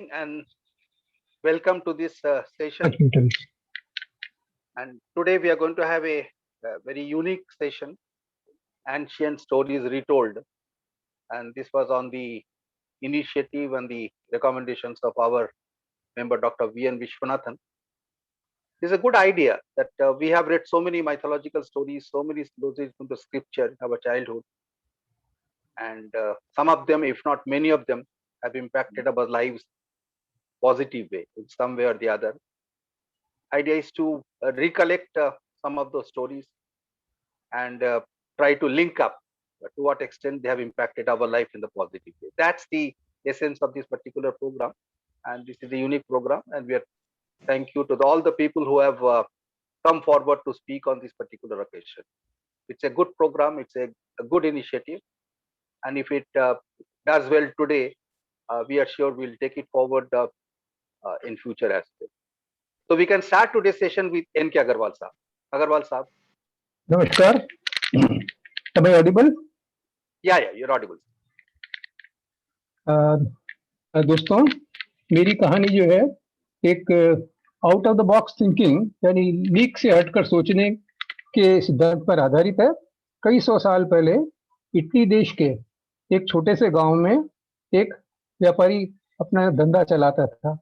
and welcome to this session. And today we are going to have a very unique session, Ancient Stories Retold. And this was on the initiative and the recommendations of our member, Dr. V.N. Vishwanathan. It's a good idea that we have read so many mythological stories, so many stories from the scripture in our childhood. And some of them, if not many of them, have impacted our lives positive way, in some way or the other. Idea is to recollect some of those stories and try to link up to what extent they have impacted our life in the positive way. That's the essence of this particular program, and this is a unique program. And we are thank you to all the people who have come forward to speak on this particular occasion. It's a good program. It's a good initiative, and if it does well today, we are sure we'll take it forward in future as well. So we can start today's session with N.K. Agarwal Sahab. Agarwal Sahab. नमस्कार, am I audible? Yeah, you're audible. दोस्तों, मेरी कहानी जो है एक out of the box thinking यानी leak से हटकर सोचने के सिद्धांत पर आधारित है। कई सौ साल पहले इटली देश के एक छोटे से गांव में एक व्यापारी अपना धंधा चलाता था।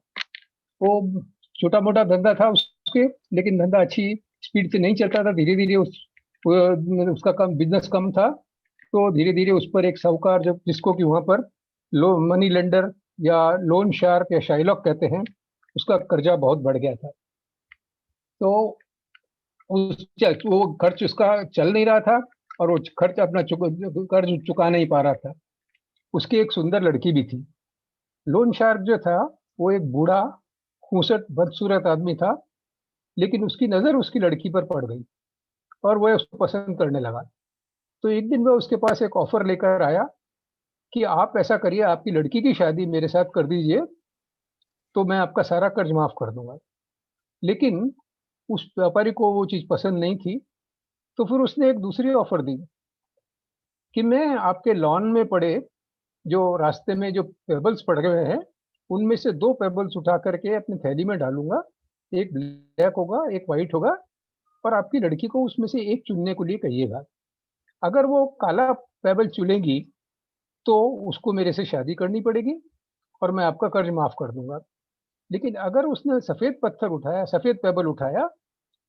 वो छोटा मोटा धंधा था उसके, लेकिन धंधा अच्छी स्पीड से नहीं चलता था। धीरे धीरे उसका कम बिजनेस कम था, तो धीरे धीरे उस पर एक साहूकार जो जिसको कि वहाँ पर मनी लेंडर या लोन शार्क या शाइलॉक कहते हैं, उसका कर्जा बहुत बढ़ गया था। तो वो खर्च उसका चल नहीं रहा था और वो खर्च अपना कर्ज चुका नहीं पा रहा था। उसकी एक सुंदर लड़की भी थी। लोन शार्क जो था वो एक बूढ़ा खूंसट बदसूरत आदमी था, लेकिन उसकी नजर उसकी लड़की पर पड़ गई और वह उसको पसंद करने लगा। तो एक दिन वह उसके पास एक ऑफर लेकर आया कि आप ऐसा करिए, आपकी लड़की की शादी मेरे साथ कर दीजिए तो मैं आपका सारा कर्ज माफ कर दूंगा। लेकिन उस व्यापारी को वो चीज पसंद नहीं थी, तो फिर उसने एक दूसरी ऑफर दी कि मैं आपके लॉन में पड़े जो रास्ते में जो पेबल्स पड़ गए हैं, उनमें से 2 पेबल्स उठा करके अपनी थैली में डालूंगा। एक ब्लैक होगा, एक व्हाइट होगा, और आपकी लड़की को उसमें से एक चुनने के लिए कहिएगा। अगर वो काला पेबल चुनेगी तो उसको मेरे से शादी करनी पड़ेगी और मैं आपका कर्ज माफ कर दूंगा। लेकिन अगर उसने सफेद पत्थर उठाया, सफेद पेबल उठाया,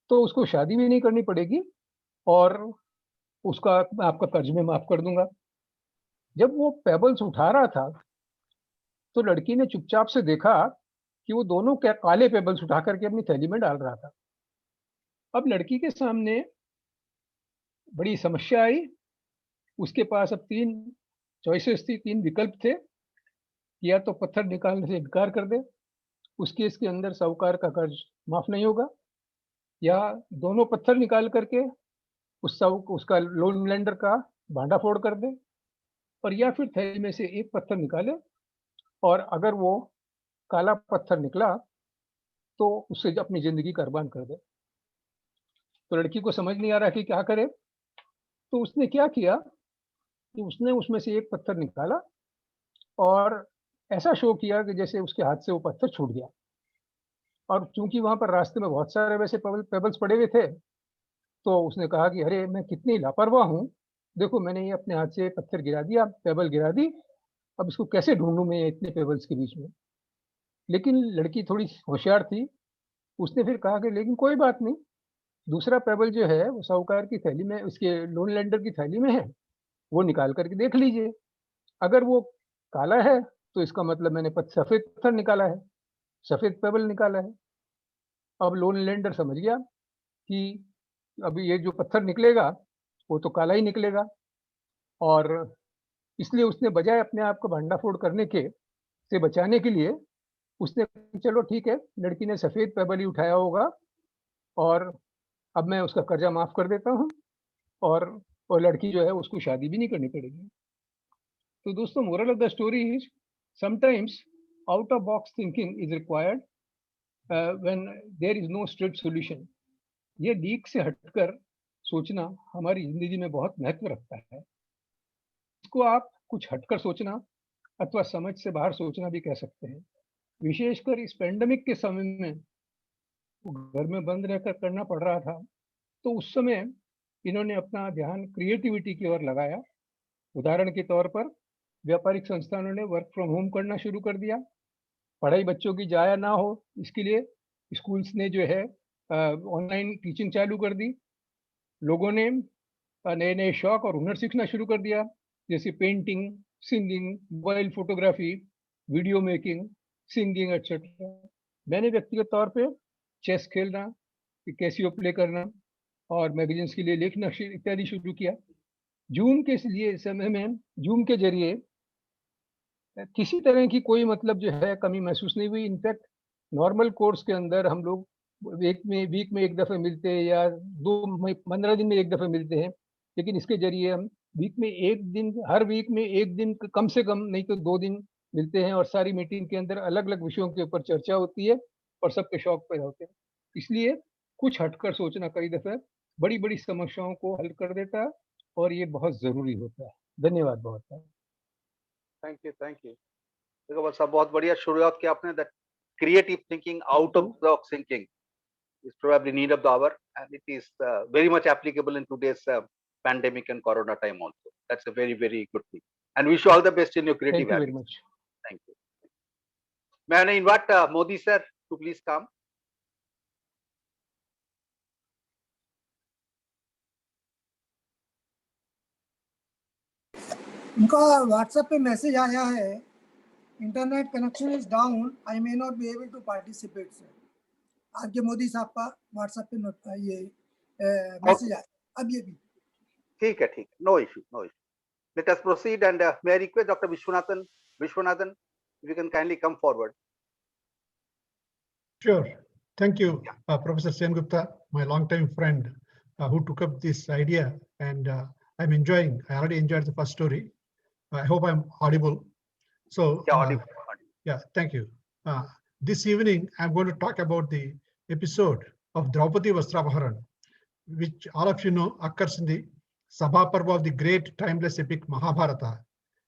तो उसको शादी भी नहीं करनी पड़ेगी और उसका आपका कर्ज में माफ कर दूंगा। जब वो पेबल्स उठा रहा था तो लड़की ने चुपचाप से देखा कि वो दोनों काले पेबल्स उठा करके अपनी थैली में डाल रहा था। अब लड़की के सामने बड़ी समस्या आई। उसके पास अब 3 चॉइसेस थी, 3 विकल्प थे। या तो पत्थर निकालने से इनकार कर दे, उस केस के अंदर साहूकार का कर्ज माफ नहीं होगा, या दोनों पत्थर निकाल करके उसका लोन लेंडर का भांडा फोड़ कर दे, और या फिर थैली में से एक पत्थर निकाले और अगर वो काला पत्थर निकला तो उससे अपनी जिंदगी कुर्बान कर दे। तो लड़की को समझ नहीं आ रहा कि क्या करे। तो उसने क्या किया कि उसने उसमें से एक पत्थर निकाला और ऐसा शो किया कि जैसे उसके हाथ से वो पत्थर छूट गया। और चूंकि वहां पर रास्ते में बहुत सारे वैसे पेबल्स पड़े हुए थे, तो उसने कहा कि अरे मैं कितनी लापरवाह हूँ, देखो मैंने ये अपने हाथ से पत्थर गिरा दिया, पेबल गिरा दी, अब इसको कैसे ढूंढूं मैं इतने पेबल्स के बीच में। लेकिन लड़की थोड़ी होशियार थी। उसने फिर कहा कि लेकिन कोई बात नहीं, दूसरा पेबल जो है वो साहूकार की थैली में, उसके लोन लेंडर की थैली में है, वो निकाल करके देख लीजिए। अगर वो काला है तो इसका मतलब मैंने सफेद पत्थर निकाला है, सफेद पेबल निकाला है। अब लोन लेंडर समझ गया कि अभी ये जो पत्थर निकलेगा वो तो काला ही निकलेगा, और इसलिए उसने बजाय अपने आप को भंडाफोड़ करने के से बचाने के लिए उसने, चलो ठीक है, लड़की ने सफेद पेबल ही उठाया होगा और अब मैं उसका कर्जा माफ कर देता हूँ और लड़की जो है उसको शादी भी नहीं करनी पड़ेगी। तो दोस्तों, moral of the story is sometimes out of box thinking is required when there is no straight solution. ये लीक से हटकर सोचना हमारी जिंदगी में बहुत महत्व रखता है। इसको आप कुछ हटकर सोचना अथवा समझ से बाहर सोचना भी कह सकते हैं। विशेषकर इस पेंडेमिक के समय में घर में बंद रहकर करना पड़ रहा था, तो उस समय इन्होंने अपना ध्यान क्रिएटिविटी की ओर लगाया। उदाहरण के तौर पर व्यापारिक संस्थानों ने वर्क फ्रॉम होम करना शुरू कर दिया। पढ़ाई बच्चों की जाया ना हो, इसके लिए स्कूल्स ने जो है ऑनलाइन टीचिंग चालू कर दी। लोगों ने नए नए शौक और हुनर सीखना शुरू कर दिया, जैसे painting, singing, mobile photography, video making, singing etcetera. मैंने व्यक्तिगत तौर पे चेस खेलना, कैसियो प्ले करना और मैगजीन्स के लिए लिखना इत्यादि शुरू किया। जूम के लिए समय में जूम के जरिए किसी तरह की कोई मतलब जो है कमी महसूस नहीं हुई। इनफैक्ट नॉर्मल कोर्स के अंदर हम लोग वीक में एक दफे मिलते हैं या 15 दिन में एक दफे मिलते हैं, लेकिन इसके जरिए हम वीक में एक दिन, हर वीक में एक दिन कम से कम नहीं तो 2 दिन मिलते हैं और सारी मीटिंग के अंदर अलग अलग विषयों के ऊपर चर्चा होती है और सबके शौक पैदा होते हैं। इसलिए कुछ हटकर सोचना कई दफे बड़ी बड़ी समस्याओं को हल कर देता है और ये बहुत जरूरी होता है। धन्यवाद बहुत है। Thank you, thank you. देखो बस बहुत बढ़िया शुरुआत किया आपने। That creative thinking, out of the box thinking is probably need of the hour, and it is very much applicable in today's pandemic and corona time also. That's a very, very good thing, and wish you all the best in your creative Thank you very habits. much. Thank you. May I invite Modi sir to please come? उनका WhatsApp पे message आया है, internet connection is down, I may not be able to participate sir. RK Modi साहब का WhatsApp पे ये message आया। अब ये भी ठीक है, no issue, no issue. Let us proceed, and may I request Dr. Vishwanathan, if you can kindly come forward. Sure. Thank you, Professor Sengupta, my longtime friend, who took up this idea, and I'm enjoying. I already enjoyed the first story. I hope I'm audible. So, yeah, thank you. This evening, I'm going to talk about the episode of Draupadi Vastrapaharan, which all of you know occurs in the Sabha Parva of the great timeless epic Mahabharata.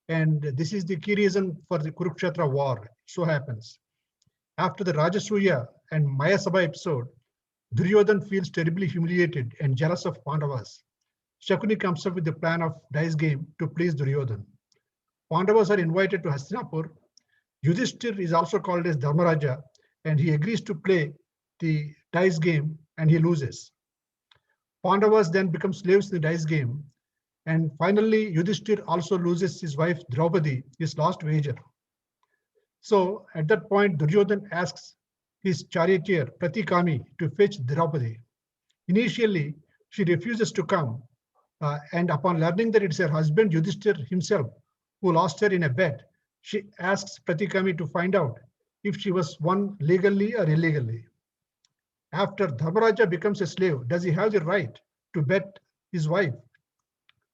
And this is the key reason for the Kurukshetra war. So happens. After the Rajasuya and Maya Sabha episode, Duryodhan feels terribly humiliated and jealous of Pandavas. Shakuni comes up with the plan of dice game to please Duryodhan. Pandavas are invited to Hastinapur. Yudhishthir is also called as Dharmaraja, and he agrees to play the dice game and he loses. Pandavas then become slaves in the dice game, and finally Yudhishthir also loses his wife Draupadi, his last wager. So at that point, Duryodhan asks his charioteer Pratikami to fetch Draupadi. Initially, she refuses to come, and upon learning that it's her husband Yudhishthir himself who lost her in a bet, she asks Pratikami to find out if she was won legally or illegally. After Dharmaraja becomes a slave, does he have the right to bet his wife?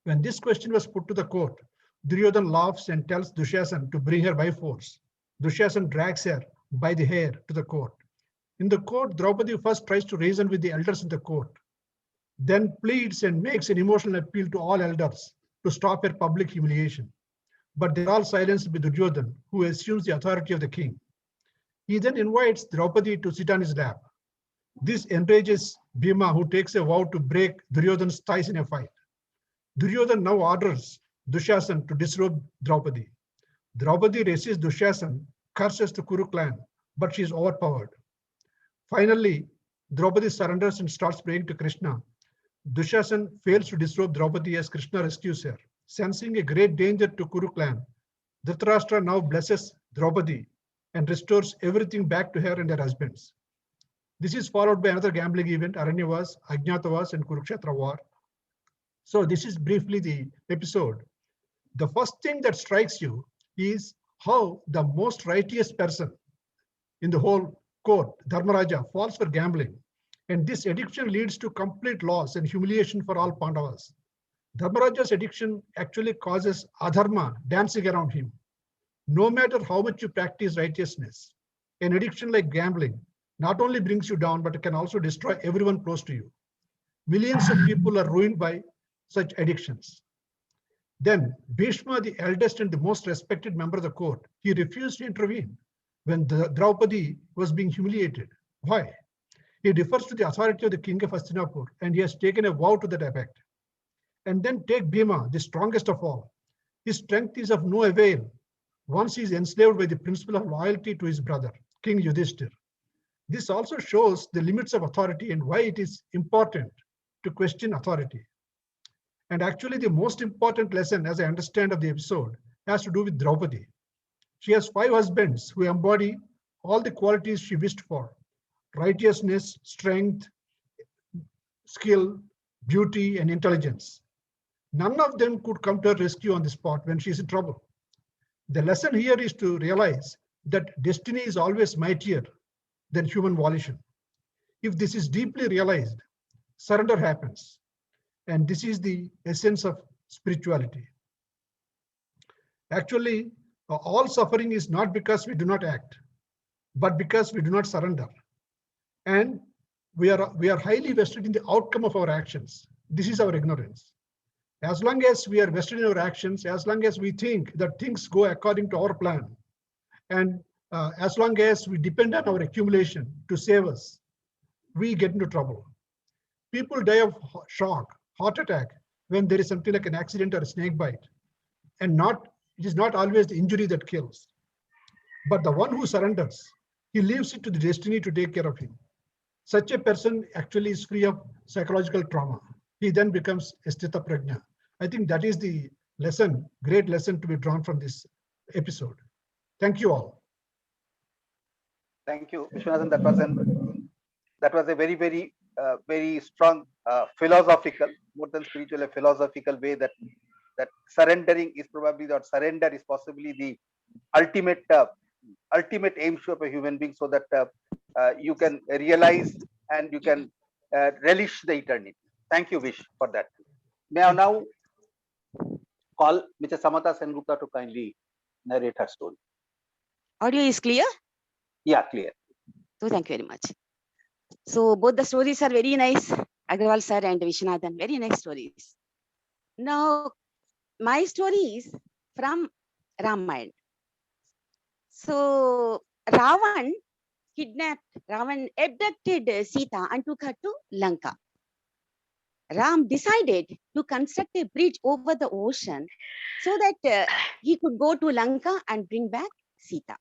When this question was put to the court, Duryodhan laughs and tells Dushasan to bring her by force. Dushasan drags her by the hair to the court. In the court, Draupadi first tries to reason with the elders in the court, then pleads and makes an emotional appeal to all elders to stop her public humiliation. But they're all silenced by Duryodhan, who assumes the authority of the king. He then invites Draupadi to sit on his lap. This enrages Bhima, who takes a vow to break Duryodhan's thighs in a fight. Duryodhan now orders Dushasan to disrobe Draupadi. Draupadi resists Dushasan, curses the Kuru clan, but she is overpowered. Finally, Draupadi surrenders and starts praying to Krishna. Dushasan fails to disrobe Draupadi as Krishna rescues her. Sensing a great danger to Kuru clan, Dhritarashtra now blesses Draupadi and restores everything back to her and her husbands. This is followed by another gambling event, Aranyavas, Ajnatavas, and Kurukshetra war. So this is briefly the episode. The first thing that strikes you is how the most righteous person in the whole court, Dharmaraja, falls for gambling. And this addiction leads to complete loss and humiliation for all Pandavas. Dharmaraja's addiction actually causes adharma dancing around him. No matter how much you practice righteousness, an addiction like gambling not only brings you down, but it can also destroy everyone close to you. Millions of people are ruined by such addictions. Then Bhishma, the eldest and the most respected member of the court, he refused to intervene. when Draupadi was being humiliated. Why? He refers to the authority of the king of Hastinapur, and he has taken a vow to that effect. And then take Bhima, the strongest of all. His strength is of no avail once he is enslaved by the principle of loyalty to his brother, King Yudhishthir. This also shows the limits of authority and why it is important to question authority. And actually, the most important lesson, as I understand of the episode, has to do with Draupadi. She has 5 husbands who embody all the qualities she wished for: righteousness, strength, skill, beauty, and intelligence. None of them could come to her rescue on the spot when she is in trouble. The lesson here is to realize that destiny is always mightier than human volition. If this is deeply realized, surrender happens. And this is the essence of spirituality. Actually, all suffering is not because we do not act, but because we do not surrender. And we are highly vested in the outcome of our actions. This is our ignorance. As long as we are vested in our actions, as long as we think that things go according to our plan, and as long as we depend on our accumulation to save us, we get into trouble. People die of shock, heart attack, when there is something like an accident or a snake bite. And it is not always the injury that kills. But the one who surrenders, he leaves it to the destiny to take care of him. Such a person actually is free of psychological trauma. He then becomes a sthita prajna. I think that is the lesson, great lesson to be drawn from this episode. Thank you all. Thank you, Vishwanathan. That was a very, very, very strong philosophical, more than spiritual, a philosophical way that surrendering is probably, or surrender is possibly the ultimate aim of a human being, so that you can realize and you can relish the eternity. Thank you, Vish, for that. May I now call Mr. Samata Sengupta to kindly narrate her story. Audio is clear? Yeah, clear. So thank you very much. So both the stories are very nice. Agarwal sir and Vishwanathan, very nice stories. Now, my story is from Ramayana. So Ravan abducted Sita and took her to Lanka. Ram decided to construct a bridge over the ocean so that he could go to Lanka and bring back Sita.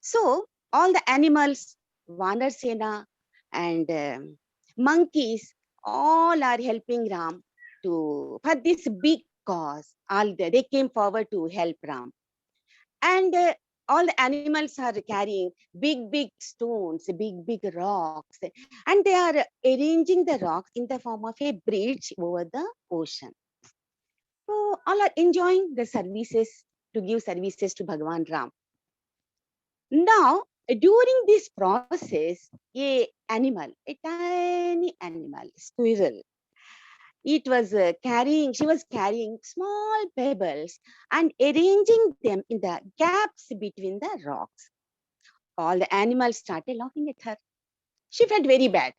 So all the animals, Vanar Sena and monkeys, all are helping Ram for this big cause. They came forward to help Ram. And all the animals are carrying big stones, big rocks, and they are arranging the rocks in the form of a bridge over the ocean. So all are enjoying the services, to give services to Bhagavan Ram. Now, during this process, a tiny animal, squirrel, she was carrying small pebbles and arranging them in the gaps between the rocks. All the animals started laughing at her. She felt very bad.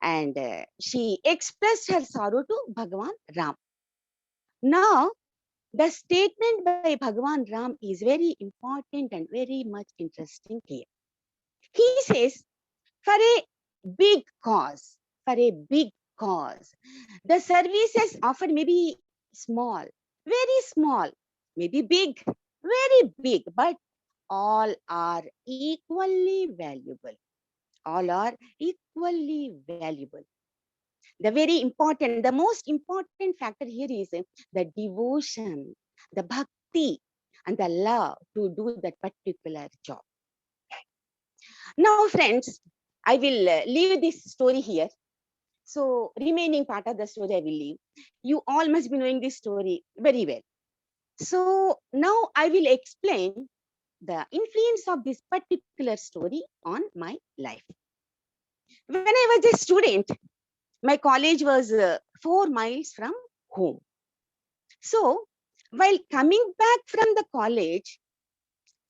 And she expressed her sorrow to Bhagavan Ram. Now, the statement by Bhagavan Ram is very important and very much interesting here. He says, for a big cause, the services offered may be small, very small, maybe big, very big, but all are equally valuable. All are equally valuable. The most important factor here is the devotion, the bhakti, and the love to do that particular job. Now, friends, I will leave this story here. So, remaining part of the story I will leave. You all must be knowing this story very well. So, now I will explain the influence of this particular story on my life. When I was a student, my college was 4 miles from home. So, while coming back from the college,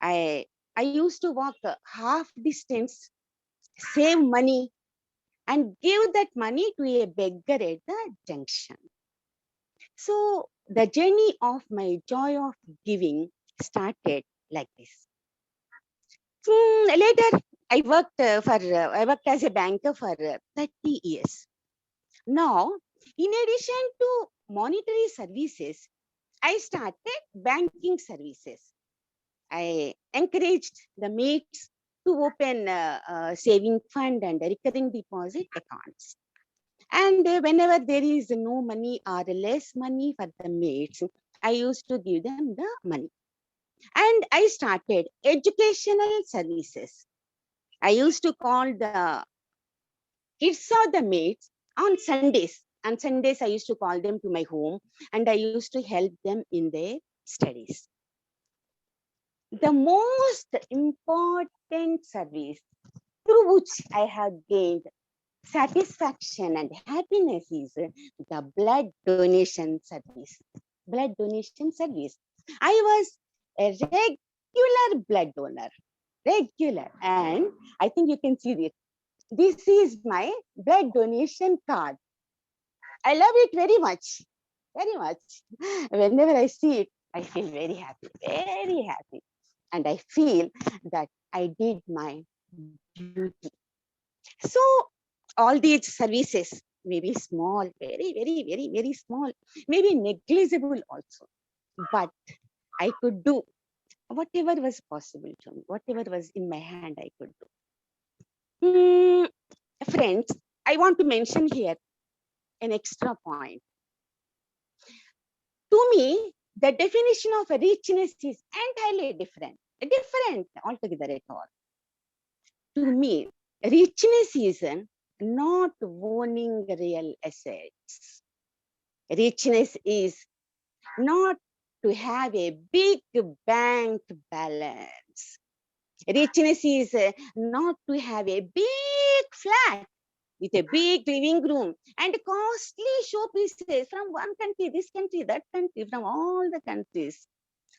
I used to walk half distance, save money, and give that money to a beggar at the junction. So, the journey of my joy of giving started like this. Later, I worked I worked as a banker for 30 years. Now, in addition to monetary services, I started banking services. I encouraged the mates to open saving fund and recurring deposit accounts. And whenever there is no money or less money for the mates, I used to give them the money. And I started educational services. I used to call the kids or the mates on Sundays. On Sundays, I used to call them to my home and I used to help them in their studies. The most important service through which I have gained satisfaction and happiness is the blood donation service. Blood donation service. I was a regular blood donor. Regular. And I think you can see this. This is my blood donation card. I love it very much. Very much. Whenever I see it, I feel very happy. Very happy. And I feel that I did my duty. So all these services may be small, very small, maybe negligible also. But I could do whatever was possible to me, whatever was in my hand, I could do. Friends, I want to mention here an extra point. To me, the definition of richness is entirely different altogether at all. To me, richness is not owning real assets. Richness is not to have a big bank balance. Richness is not to have a big flat with a big living room and costly showpieces from one country, this country, that country, from all the countries,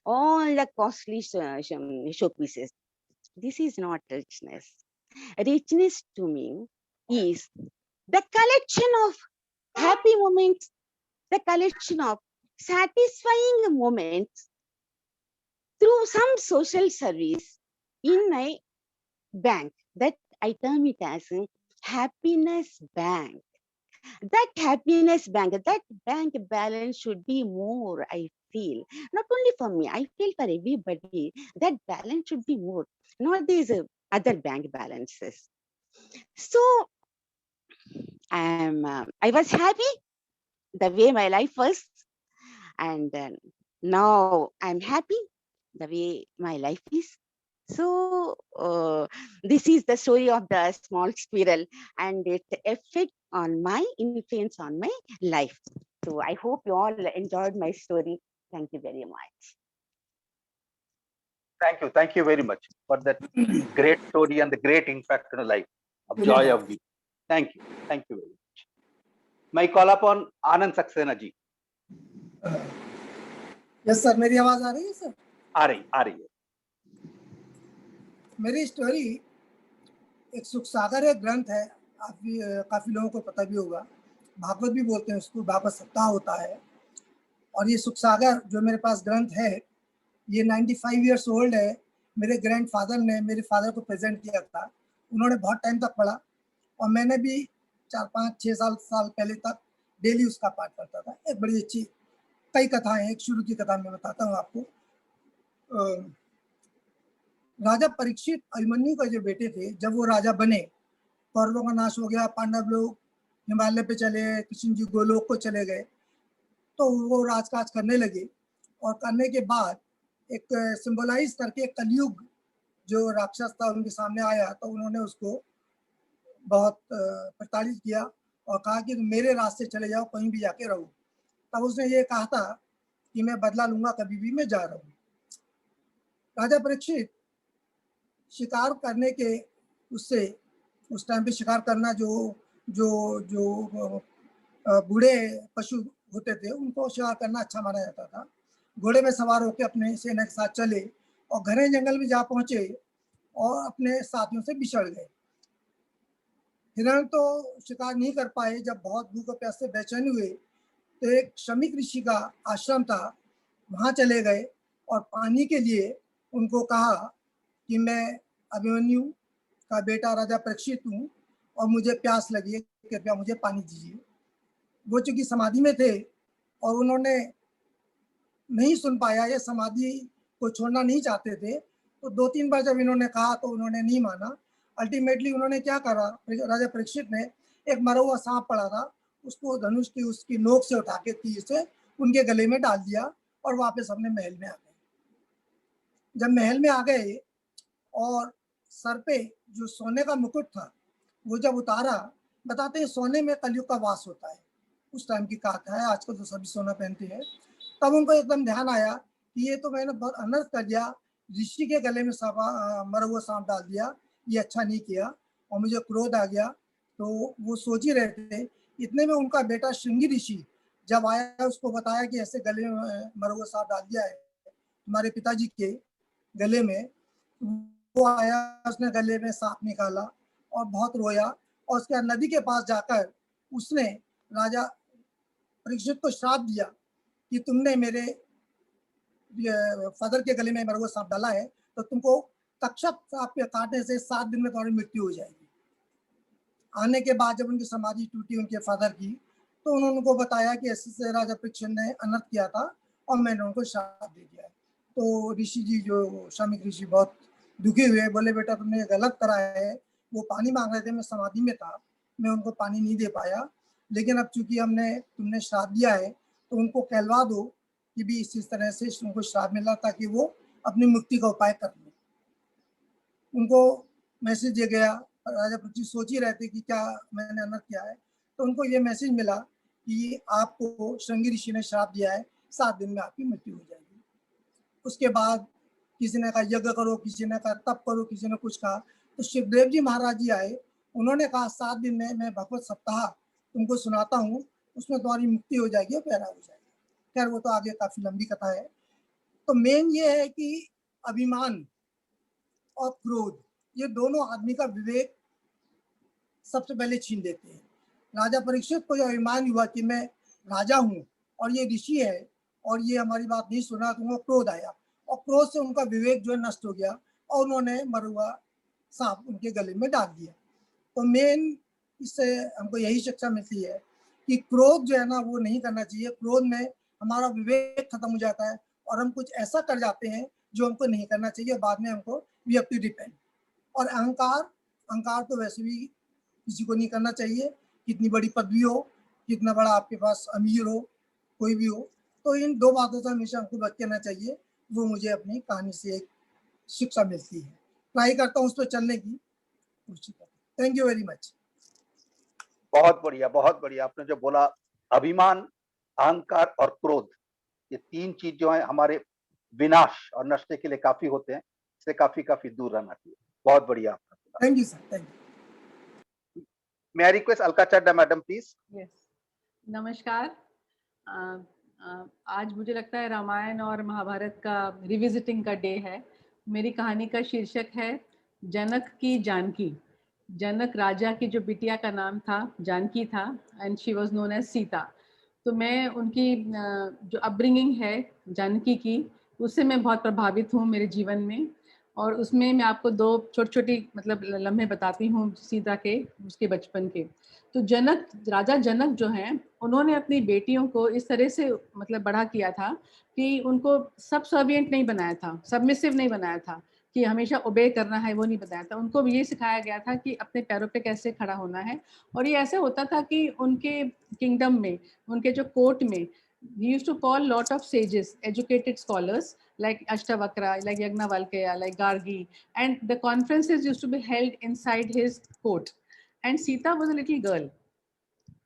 all the costly showpieces. This is not richness. Richness to me is the collection of happy moments, the collection of satisfying moments through some social service in my bank. That I term it as a happiness bank. That happiness bank, that bank balance should be more, I feel. Not only for me, I feel for everybody. That balance should be more, not these other bank balances. So I was happy the way my life was, and now I'm happy the way my life is. So this is the story of the small squirrel and its effect on my influence on my life. So I hope you all enjoyed my story. Thank you very much. Thank you very much for that great story and the great impact on the life of Joy of Giving. Thank you very much. May I call upon Anand Saxena ji. Yes sir, मेरी आवाज आ रही है sir? आ रही है। मेरी story एक सुख सागर एक ग्रंथ है, काफी लोगों को पता भी होगा, भागवत भी बोलते हैं उसको, भागवत सप्ताह होता है। और ये सुख सागर जो मेरे पास ग्रंथ है, ये 95 इयर्स ओल्ड है। मेरे ग्रैंडफादर ने मेरे फादर को प्रेजेंट किया था, उन्होंने बहुत टाइम तक पढ़ा और मैंने भी 4-5-6 साल पहले तक डेली उसका पाठ करता था। एक बड़ी अच्छी कई कथाएं, एक शुरू की कथा मैं बताता हूँ आपको। राजा परीक्षित अभिमन्यु का जो बेटे थे, जब वो राजा बने, कौरवों का नाश हो गया, पांडव लोग हिमालय पे चले गए, कृष्ण जी गोलोक को चले गए, तो वो राजकाज करने लगे। और करने के बाद एक सिंबलाइज करके कलयुग जो राक्षस था उनके सामने आया, तो उन्होंने उसको बहुत प्रताड़ित किया और कहा कि मेरे रास्ते चले जाओ, कहीं भी जाके रहो। तब उसने ये कहा था कि मैं बदला लूंगा, कभी भी मैं जा रहा हूँ। राजा परीक्षित शिकार करने के उससे, उस टाइम पे शिकार करना जो बूढ़े पशु होते थे उनको शिकार करना अच्छा माना जाता था। घोड़े में सवार होकर अपने सेना के साथ चले और घने जंगल में जा पहुंचे और अपने साथियों से बिछड़ गए। हिरण तो शिकार नहीं कर पाए। जब बहुत भूख और प्यास से बेचैन हुए तो एक श्रमिक ऋषि का आश्रम था, वहां चले गए और पानी के लिए उनको कहा कि मैं अभिमन्यु का बेटा राजा परीक्षित हूँ और मुझे प्यास लगी है, कृपया मुझे पानी दीजिए। वो चूंकि समाधि में थे और उन्होंने नहीं सुन पाया, ये समाधि को छोड़ना नहीं चाहते थे, तो 2-3 बार जब इन्होंने कहा तो उन्होंने नहीं माना। अल्टीमेटली उन्होंने क्या करा, राजा परीक्षित ने एक मरा हुआ सांप पड़ा था, उसको धनुष की उसकी नोक से उठा के तीर से उनके गले में डाल दिया और वापस अपने महल में आ गए। जब महल में आ गए और सर पे जो सोने का मुकुट था वो जब उतारा, बताते हैं सोने में कलयुग का वास होता है, उस टाइम की कहावत है, आजकल तो सभी सोना पहनते हैं। तब उनको एकदम ध्यान आया कि ये तो मैंने बहुत अनर्थ कर दिया, ऋषि के गले में मरा हुआ सांप डाल दिया, ये अच्छा नहीं किया, और मुझे क्रोध आ गया। तो वो सोच ही रहे थे, इतने में उनका बेटा श्रृंगी ऋषि जब आया, उसको बताया कि ऐसे गले में मरा हुआ सांप डाल दिया है तुम्हारे पिताजी के गले में। वो आया, उसने गले में सांप निकाला और बहुत रोया, और उसके नदी के पास जाकर उसने राजा परीक्षित को श्राप दिया कि तुमने मेरे फादर के गले में मरा हुआ सांप डाला है, तो तुमको तक्षक सांप के काटने से 7 दिन में तुम्हारी मृत्यु हो जाएगी। आने के बाद जब उनकी समाधि टूटी उनके फादर की, तो उन्होंने उनको बताया कि ऐसे राजा परीक्षित ने अनर्थ किया था और मैंने उनको श्राप दे दिया है। तो ऋषि जी, जो शामिक ऋषि, बहुत दुखी हुए, बोले बेटा तुमने गलत करा है। वो पानी मांग रहे थे, मैं समाधि में था, मैं उनको पानी नहीं दे पाया, लेकिन अब चूंकि तुमने श्राप दिया है तो उनको कहलवा दो कि भी इसी तरह से उनको श्राप मिला ताकि वो अपनी मुक्ति का उपाय कर लें। उनको मैसेज दिया गया, राजा परीक्षित सोच ही रहे थे कि क्या मैंने अनर्थ किया है, तो उनको ये मैसेज मिला कि आपको श्रृंगी ऋषि ने श्राप दिया है, 7 दिन में आपकी मृत्यु हो जाएगी। उसके बाद किसी ने कहा यज्ञ करो, किसी ने कहा तप करो, किसी ने कुछ कहा। तो शिवदेव जी महाराज जी आए, उन्होंने कहा 7 दिन में मैं भगवत सप्ताह तुमको सुनाता हूँ, उसमें तुम्हारी मुक्ति हो जाएगी और प्यारा हो जाएगा। खैर वो तो आगे काफी लंबी कथा है। तो मेन ये है कि अभिमान और क्रोध, ये दोनों आदमी का विवेक सबसे पहले छीन देते हैं। राजा परीक्षित को जो अभिमान हुआ कि मैं राजा हूँ और ये ऋषि है और ये हमारी बात नहीं सुना, तो उनको क्रोध आया और क्रोध से उनका विवेक जो है नष्ट हो गया और उन्होंने मरुआ सांप उनके गले में डाल दिया। तो मेन इससे हमको यही शिक्षा मिलती है कि क्रोध जो है ना वो नहीं करना चाहिए। क्रोध में हमारा विवेक खत्म हो जाता है और हम कुछ ऐसा कर जाते हैं जो हमको नहीं करना चाहिए, बाद में हमको वी हैव टू रिपेंट। और अहंकार तो वैसे भी किसी को नहीं करना चाहिए, कितनी बड़ी पदवी हो, कितना बड़ा आपके पास अमीर हो, कोई भी हो। तो इन 2 बातों से हमेशा हमको बच रहना चाहिए। वो मुझे अपनी कहानी से एक शिक्षा मिलती है, ट्राई करता हूँ उस पर चलने की कोशिश करता हूँ। Thank you very much. बहुत बढ़िया, बहुत बढ़िया। आपने जो बोला, अभिमान, अहंकार और क्रोध, ये 3 चीज जो है हमारे विनाश और नष्ट के लिए काफी होते हैं, इससे काफी दूर रहना चाहिए। बहुत बढ़िया आपने बोला। Thank you sir, thank you. May I request Alka Chadda madam please? Yes. नमस्कार। आज मुझे लगता है रामायण और महाभारत का रिविजिटिंग का डे है। मेरी कहानी का शीर्षक है जनक की जानकी। जनक राजा की जो बिटिया का नाम था जानकी था and she was known as Sita. तो मैं उनकी जो अपब्रिंगिंग है जानकी की, उससे मैं बहुत प्रभावित हूँ मेरे जीवन में। और उसमें मैं आपको 2 छोटी मतलब लम्हे बताती हूँ सीता के, उसके बचपन के। तो राजा जनक जो हैं, उन्होंने अपनी बेटियों को इस तरह से मतलब बड़ा किया था कि उनको सबसर्विएंट नहीं बनाया था, सबमिसिव नहीं बनाया था कि हमेशा ओबे करना है, वो नहीं बताया था। उनको ये सिखाया गया था कि अपने पैरों पे कैसे खड़ा होना है। और ये ऐसे होता था कि उनके किंगडम में, उनके जो कोर्ट में, he used to call lot of sages, educated scholars like Ashtavakra, like Yagnavalkya, like Gargi, and the conferences used to be held inside his court. And Sita was a little girl.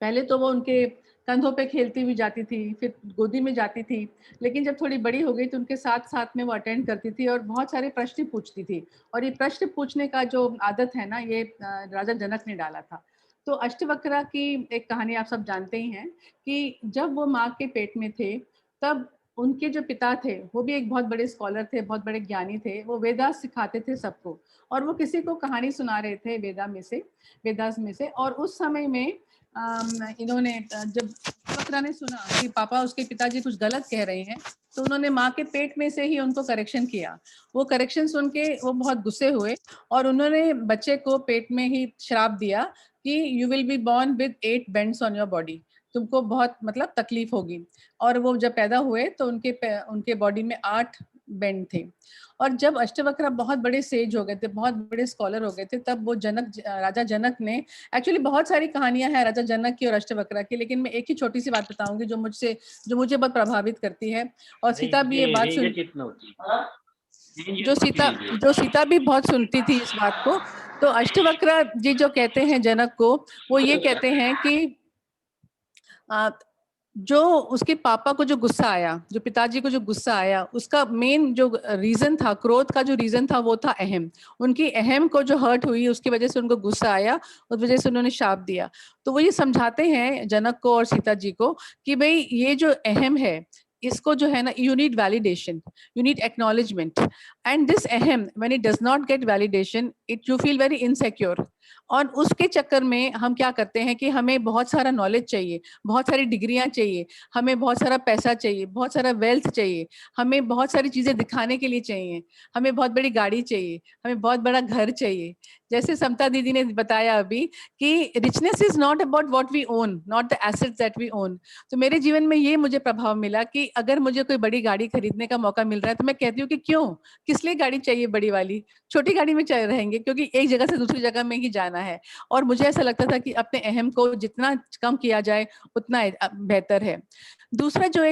पहले तो वो उनके कंधों पे खेलती हुई जाती थी, फिर गोदी में जाती थी, लेकिन जब थोड़ी बड़ी हो गई तो उनके साथ साथ में वो अटेंड करती थी और बहुत सारे प्रश्न पूछती थी। और ये प्रश्न पूछने का जो आदत है ना, ये राजा जनक ने डाला था। तो अष्टवक्रा की एक कहानी आप सब जानते ही हैं कि जब वो माँ के पेट में थे तब उनके जो पिता थे वो भी एक बहुत बड़े स्कॉलर थे, बहुत बड़े ज्ञानी थे। वो वेदास सिखाते थे सबको और वो किसी को कहानी सुना रहे थे वेदास में से। और उस समय में इन्होंने जब अष्टवक्रा ने सुना कि पापा उसके पिताजी कुछ गलत कह रहे हैं, तो उन्होंने माँ के पेट में से ही उनको करेक्शन किया। वो करेक्शन सुन के वो बहुत गुस्से हुए और उन्होंने बच्चे को पेट में ही श्राप दिया कि you will be born with 8 bends on your body, तुमको बहुत मतलब तकलीफ होगी। और वो जब पैदा हुए तो उनके बॉडी में 8 बेंड थे। और जब अष्टवक्रा बहुत बड़े सेज हो गए थे, बहुत बड़े स्कॉलर हो गए थे, तब वो राजा जनक ने, एक्चुअली बहुत सारी कहानियां हैं राजा जनक की और अष्टवक्रा की, लेकिन मैं एक ही छोटी सी बात बताऊंगी जो मुझे बहुत प्रभावित करती है। और सीता भी ये बात जो सीता भी बहुत सुनती थी इस बात को। तो अष्टवक्रा जी जो कहते हैं जनक को, वो ये कहते हैं कि जो उसके पापा को जो गुस्सा आया, जो पिताजी को जो गुस्सा आया, उसका मेन जो रीजन था, क्रोध का जो रीजन था, वो था अहम। उनकी अहम को जो हर्ट हुई, उसकी वजह से उनको गुस्सा आया, उस वजह से उन्होंने शाप दिया। तो वो ये समझाते हैं जनक को और सीता जी को कि भाई ये जो अहम है, इसको जो है ना, you need validation, you need acknowledgement, and this अहम when it does not get validation, it you feel very insecure. और उसके चक्कर में हम क्या करते हैं कि हमें बहुत सारा नॉलेज चाहिए, बहुत सारी डिग्रियां चाहिए, हमें बहुत सारा पैसा चाहिए, बहुत सारा वेल्थ चाहिए, हमें बहुत सारी चीजें दिखाने के लिए चाहिए, हमें बहुत बड़ी गाड़ी चाहिए, हमें बहुत बड़ा घर चाहिए। जैसे समता दीदी ने बताया अभी कि richness is not about what we own, not the assets that we own. तो मेरे जीवन में ये मुझे प्रभाव मिला कि अगर मुझे कोई बड़ी गाड़ी खरीदने का मौका मिल रहा है तो मैं कहती हूँ कि क्यों, किस लिए गाड़ी चाहिए बड़ी वाली, छोटी गाड़ी में चल रहेंगे, क्योंकि एक जगह से दूसरी जगह में ही जाना है। और मुझे ऐसा लगता था कि अपने अहम को जितना कम किया जाए उतना बेहतर है। दूसरे जो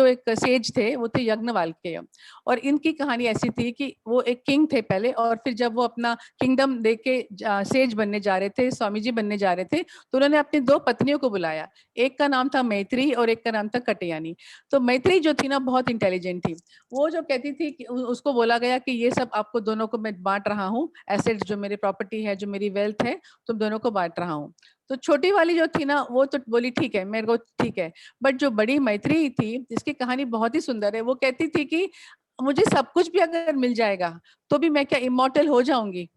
एक सेज थे वो थे यज्ञवल्क्य। और इनकी कहानी ऐसी थी कि वो एक किंग थे पहले, और फिर जब वो अपना किंगडम देके सेज बनने जा रहे थे, स्वामी जी बनने जा रहे थे, तो उन्होंने अपनी 2 पत्नियों को बुलाया। एक का नाम था मैत्री और एक का नाम था कटयानी। तो मैत्री जो थी ना, बहुत इंटेलिजेंट थी। वो जो कहती थी कि उसको बोला गया कि ये सब आपको दोनों को मैं बांट रहा हूँ, एसेट्स जो मेरी प्रॉपर्टी है, जो मेरी वेल्थ है, तुम दोनों को बांट रहा हूँ। तो छोटी वाली जो थी ना, वो तो बोली ठीक है, मेरे को ठीक है। बट जो बड़ी मैत्री थी, जिसकी कहानी बहुत ही सुंदर है, वो कहती थी कि मुझे सब कुछ भी अगर मिल जाएगा तो भी मैं क्या इमॉर्टल हो जाऊंगी?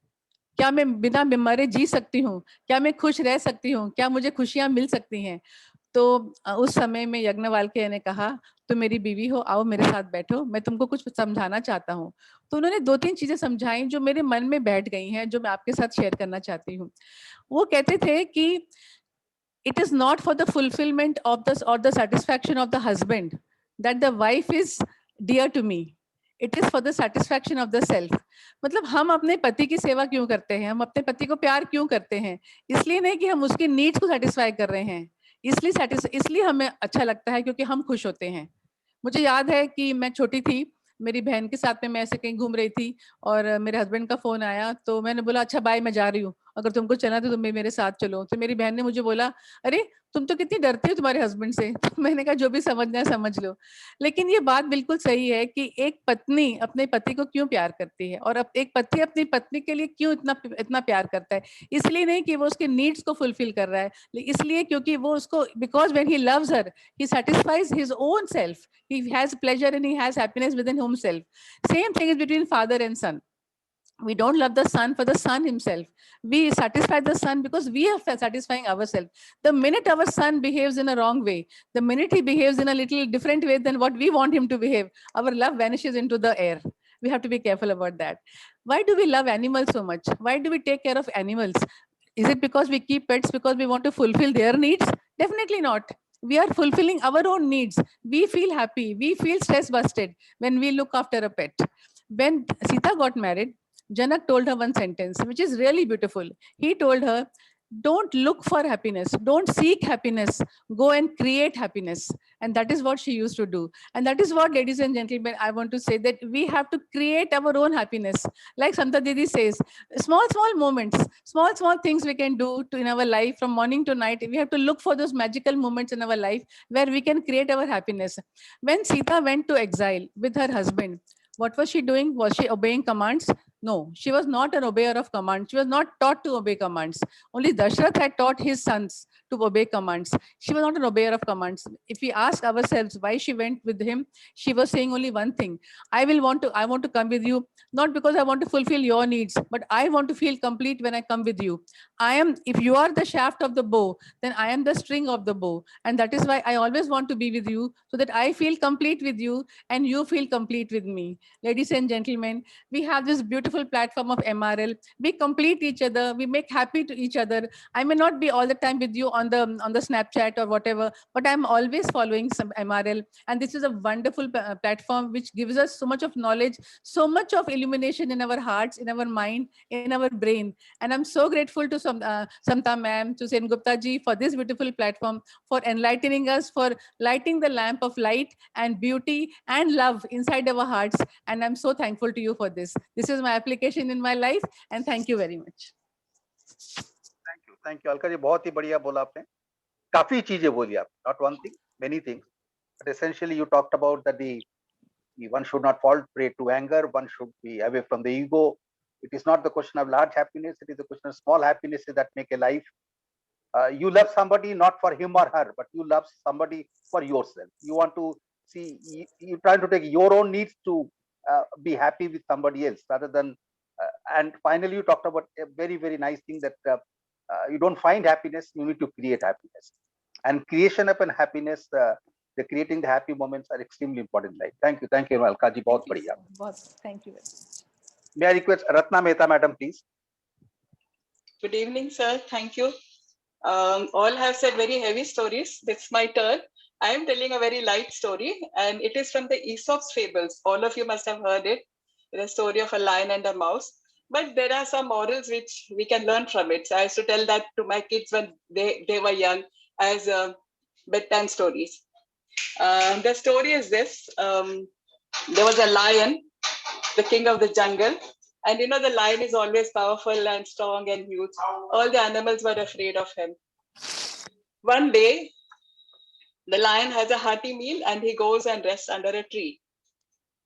क्या मैं बिना बीमारी जी सकती हूँ? क्या मैं खुश रह सकती हूँ? क्या मुझे खुशियां मिल सकती हैं? तो उस समय में यज्ञवल्क्य ने कहा, तुम मेरी बीवी हो, आओ मेरे साथ बैठो, मैं तुमको कुछ समझाना चाहता हूँ। तो उन्होंने 2-3 चीजें समझाई जो मेरे मन में बैठ गई हैं, जो मैं आपके साथ शेयर करना चाहती हूँ। वो कहते थे कि it is not for the fulfillment of this or the satisfaction of the husband that the wife is dear to me, it is for the satisfaction of the self। मतलब हम अपने पति की सेवा क्यों करते हैं, हम अपने पति को प्यार क्यों करते हैं? इसलिए नहीं कि हम उसकी नीड्स को सेटिस्फाई कर रहे हैं, इसलिए हमें अच्छा लगता है क्योंकि हम खुश होते हैं। मुझे याद है कि मैं छोटी थी, मेरी बहन के साथ में मैं ऐसे कहीं घूम रही थी और मेरे हस्बैंड का फोन आया, तो मैंने बोला अच्छा बाय, मैं जा रही हूँ, अगर तुमको चलना तो तुम भी मेरे साथ चलो। तो मेरी बहन ने मुझे बोला, अरे तुम तो कितनी डरती हो तुम्हारे हस्बैंड से। तो मैंने कहा जो भी समझना है समझ लो। लेकिन ये बात बिल्कुल सही है कि एक पत्नी अपने पति को क्यों प्यार करती है, और अब एक पति अपनी पत्नी के लिए क्यों इतना प्यार करता है? इसलिए नहीं कि वो उसके नीड्स को फुलफिल कर रहा है, इसलिए क्योंकि वो उसको, because when he loves her, he satisfies his own self, he has pleasure and he has happiness within himself. Same thing is between father and son. We don't love the son for the son himself, we satisfy the son because we are satisfying ourselves. The minute our son behaves in a wrong way, the minute he behaves in a little different way than what we want him to behave, our love vanishes into the air. We have to be careful about that. Why do we love animals so much? Why do we take care of animals? Is it because we keep pets because we want to fulfill their needs? Definitely not. We are fulfilling our own needs. We feel happy, we feel stress busted when we look after a pet. When Sita got married, Janak told her one sentence, which is really beautiful. He told her, don't look for happiness, don't seek happiness, go and create happiness. And that is what she used to do. And that is what, ladies and gentlemen, I want to say, that we have to create our own happiness. Like Santa Didi says, small moments, small things we can do in our life from morning to night. We have to look for those magical moments in our life where we can create our happiness. When Sita went to exile with her husband, what was she doing? Was she obeying commands? No, she was not an obeyer of commands. She was not taught to obey commands. Only Dashrath had taught his sons to obey commands. She was not an obeyer of commands. If we ask ourselves why she went with him, she was saying only one thing: I want to come with you, not because I want to fulfill your needs, but I want to feel complete when I come with you. If you are the shaft of the bow, then I am the string of the bow. And that is why I always want to be with you, so that I feel complete with you and you feel complete with me. Ladies and gentlemen, we have this beautiful platform of MRL. We complete each other. We make happy to each other. I may not be all the time with you on the Snapchat or whatever, but I'm always following some MRL. And this is a wonderful platform which gives us so much of knowledge, so much of illumination in our hearts, in our mind, in our brain. And I'm so grateful to Samta ma'am, to Sen Gupta ji for this beautiful platform, for enlightening us, for lighting the lamp of light and beauty and love inside our hearts. And I'm so thankful to you for this. This is my application in my life, and thank you very much. Thank you Alka ji, बहुत ही बढ़िया बोला आपने, काफी चीजें बोली आप, not one thing, many things, but essentially you talked about that one should not fall prey to anger, one should be away from the ego. It is not the question of large happiness, it is the question of small happinesses that make a life. You love somebody not for him or her, but you love somebody for yourself. You want to see, you trying to take your own needs to be happy with somebody else rather than, and finally you talked about a very, very nice thing that you don't find happiness, you need to create happiness. And creation of happiness, the creating the happy moments are extremely important in life. Thank you, Alka ji, बहुत बढ़िया. Thank you very much. May I request Ratna Mehta, madam, please? Good evening, sir. Thank you. All have said very heavy stories. It's my turn. I am telling a very light story, and it is from the Aesop's fables. All of you must have heard it. The story of a lion and a mouse. But there are some morals which we can learn from it. So I used to tell that to my kids when they were young as bedtime stories. The story is this. There was a lion, the king of the jungle. And you know, the lion is always powerful and strong and huge. All the animals were afraid of him. One day, the lion has a hearty meal and he goes and rests under a tree.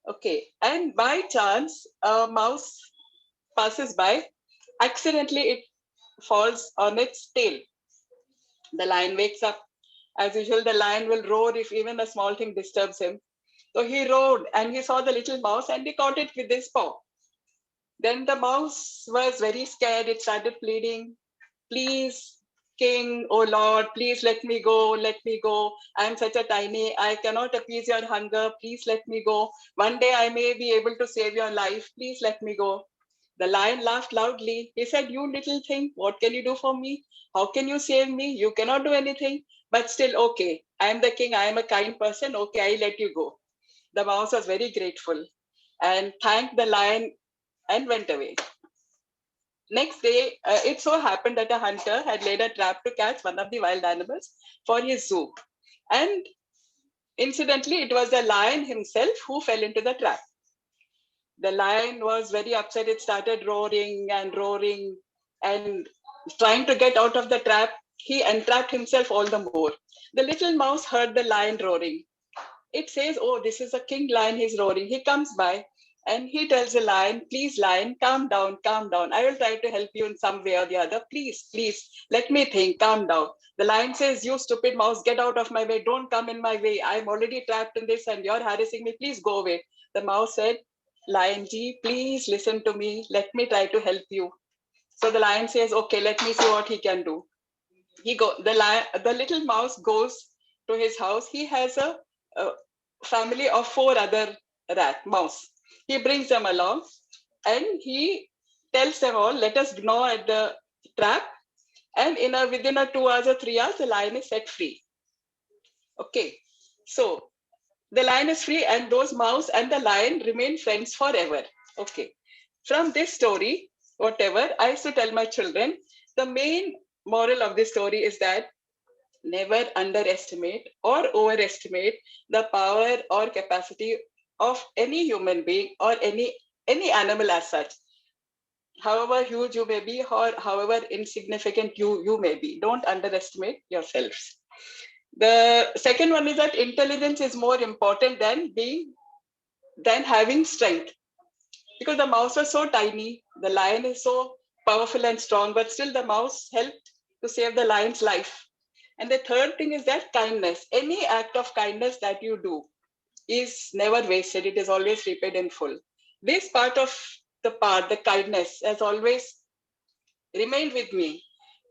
Okay. And by chance, a mouse passes by. Accidentally, it falls on its tail. The lion wakes up. As usual, the lion will roar if even a small thing disturbs him. So he roared and he saw the little mouse and he caught it with his paw. Then the mouse was very scared. It started pleading, please, king, oh Lord, please let me go, let me go. I am such a tiny, I cannot appease your hunger. Please let me go. One day I may be able to save your life. Please let me go. The lion laughed loudly. He said, you little thing, what can you do for me? How can you save me? You cannot do anything. But still, okay, I am the king. I am a kind person. Okay, I let you go. The mouse was very grateful and thanked the lion and went away. Next day, it so happened that a hunter had laid a trap to catch one of the wild animals for his zoo. And incidentally, it was the lion himself who fell into the trap. The lion was very upset. It started roaring and trying to get out of the trap. He entrapped himself all the more. The little mouse heard the lion roaring. It says, oh, this is a king lion, he's roaring. He comes by and he tells the lion, please, lion, calm down, calm down. I will try to help you in some way or the other. Please, please, let me think, calm down. The lion says, you stupid mouse, get out of my way. Don't come in my way. I'm already trapped in this and you're harassing me. Please go away. The mouse said, Lion ji, please listen to me. Let me try to help you. So the lion says, okay, let me see what he can do. The little mouse goes to his house. He has a family of 4 other mouse. He brings them along and he tells them all, let us gnaw at the trap, and within 2 hours or 3 hours, the lion is set free. Okay, so the lion is free and those mouse and the lion remain friends forever. Okay, from this story, whatever, I used to tell my children, the main moral of this story is that never underestimate or overestimate the power or capacity of any human being or any animal as such. However huge you may be or however insignificant you may be, don't underestimate yourselves. The second one is that intelligence is more important than having strength. because the mouse was so tiny. The lion is so powerful and strong, but still the mouse helped to save the lion's life. And the third thing is that kindness. Any act of kindness that you do is never wasted. It is always repaid in full. This part of the kindness, has always remained with me.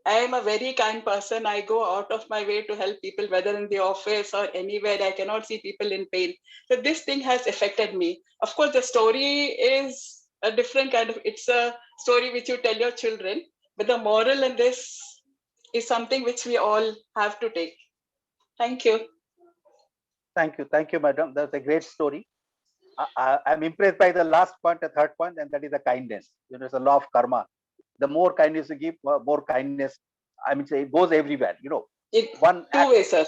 I am a very kind person. I go out of my way to help people, whether in the office or anywhere. I cannot see people in pain. So this thing has affected me. Of course, the story is a different kind of, it's a story which you tell your children, but the moral in this is something which we all have to take. Thank you. Thank you, madam. That's a great story. I'm impressed by the last point, the third point, and that is the kindness. It's a law of karma. The more kindness you give, more kindness. I mean, it goes everywhere. One two ways, sir.